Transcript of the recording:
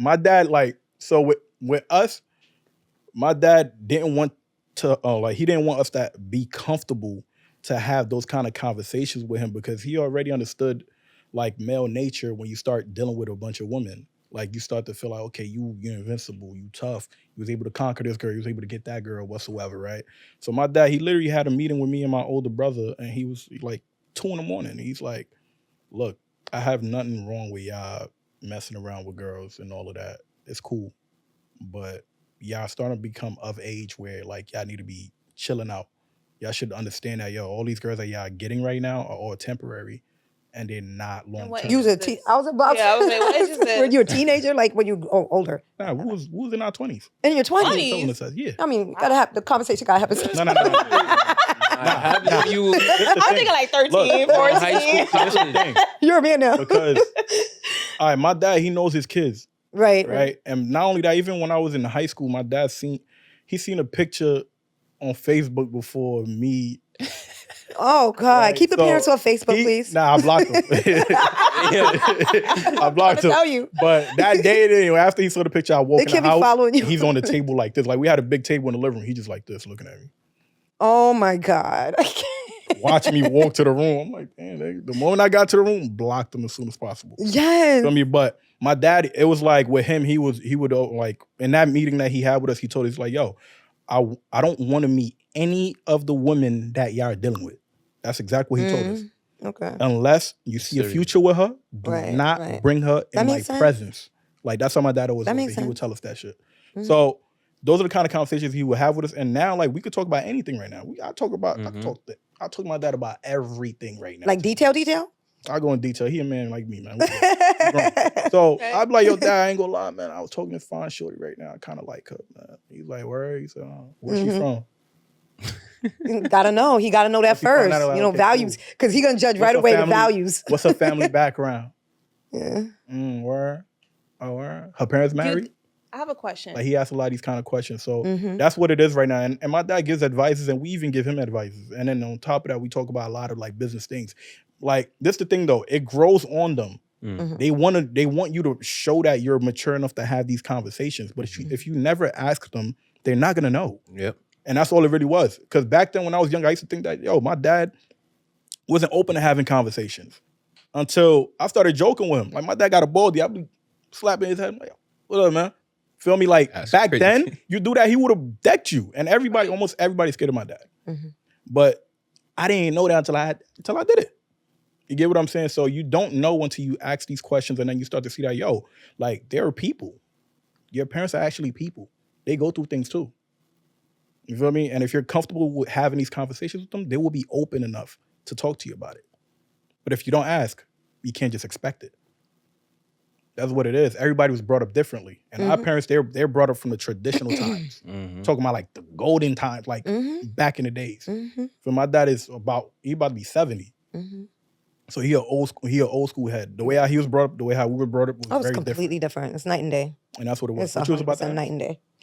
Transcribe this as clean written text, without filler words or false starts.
My dad, like, so with us, my dad didn't want to like he didn't want us to be comfortable to have those kind of conversations with him because he already understood like male nature when you start dealing with a bunch of women. Like you start to feel like, okay, you're invincible, you tough, you was able to conquer this girl, you was able to get that girl, whatsoever, right? So my dad, he literally had a meeting with me and my older brother, and he was like 2 in the morning. He's like, look, I have nothing wrong with y'all messing around with girls and all of that. It's cool. But y'all starting to become of age where like y'all need to be chilling out. Y'all should understand that all these girls that y'all getting right now are all temporary and they're not long what term. You was I was about Yeah, I was like, what age is Were this? you a teenager? Like when you older? Nah, we was in our 20s. In your 20s? Telling us that, yeah. I mean, gotta have the conversation. Gotta happen. No. You I'm thinking like 13, Look, 14. high school This is the thing. You're a man now. Because all right, my dad, he knows his kids. right. And not only that, even when I was in high school, my dad seen a picture on Facebook before me. Oh God! Right, Keep the so parents off Facebook, please. Nah, I blocked him. I blocked him. Tell you. But that day, anyway, after he saw the picture, I woke They in can't the be house. following you. He's on the table like this. Like we had a big table in the living room. He just like this, looking at me, Oh my God! I can't. watching me walk to the room. I'm like, damn. The moment I got to the room, blocked him as soon as possible. Yes. Feel me? But my dad, it was like with him, he would like in that meeting that he had with us, he told us like, yo, I don't want to meet any of the women that y'all are dealing with. That's exactly what he told us. Okay. Unless you see a future with her, do Right, not right. bring her That in my makes sense. presence. Like that's how my dad always That was. makes He would sense. tell us that shit. So those are the kind of conversations he would have with us. And now, like, we could talk about anything right now. I talk to my dad about everything right now. Like detail. I go in detail. He a man like me, man. We grown. So I'd be like, yo, dad, I ain't gonna lie, man. I was talking to fine shorty right now. I kind of like her, man. He's like, where? He said, where's she from? Gotta know. He gotta know that Once he found first. out, like, okay, values, because he gonna judge What's right her away the family- values. What's her family background? Yeah. Where? Oh, where? Her parents married? I have a question. Like he asks a lot of these kind of questions. So Mm-hmm. that's what it is right now. And my dad gives advices and we even give him advices. And then on top of that, we talk about a lot of like business things. Like this the thing though, it grows on them. They want you to show that you're mature enough to have these conversations. But if you never ask them, they're not gonna know. Yep. And that's all it really was. Because back then when I was young, I used to think that, my dad wasn't open to having conversations. Until I started joking with him. Like my dad got a baldy. I'd be slapping his head. I'm like, what up, man? Feel me? Like That's back crazy. then, you do that, he would have decked you. And almost everybody's scared of my dad. But I didn't know that until I did it. You get what I'm saying? So you don't know until you ask these questions and then you start to see that, like there are people. Your parents are actually people. They go through things too. You feel me? And if you're comfortable with having these conversations with them, they will be open enough to talk to you about it. But if you don't ask, you can't just expect it. That's what it is. Everybody was brought up differently. And our parents, they're brought up from the traditional times. Talking about like the golden times, like back in the days. So my dad is about to be 70. So he an old school head. The way how he was brought up, the way how we were brought up was Oh, it's very completely different. It's night and day. And that's what it was. It's What you was about 100% to night and day.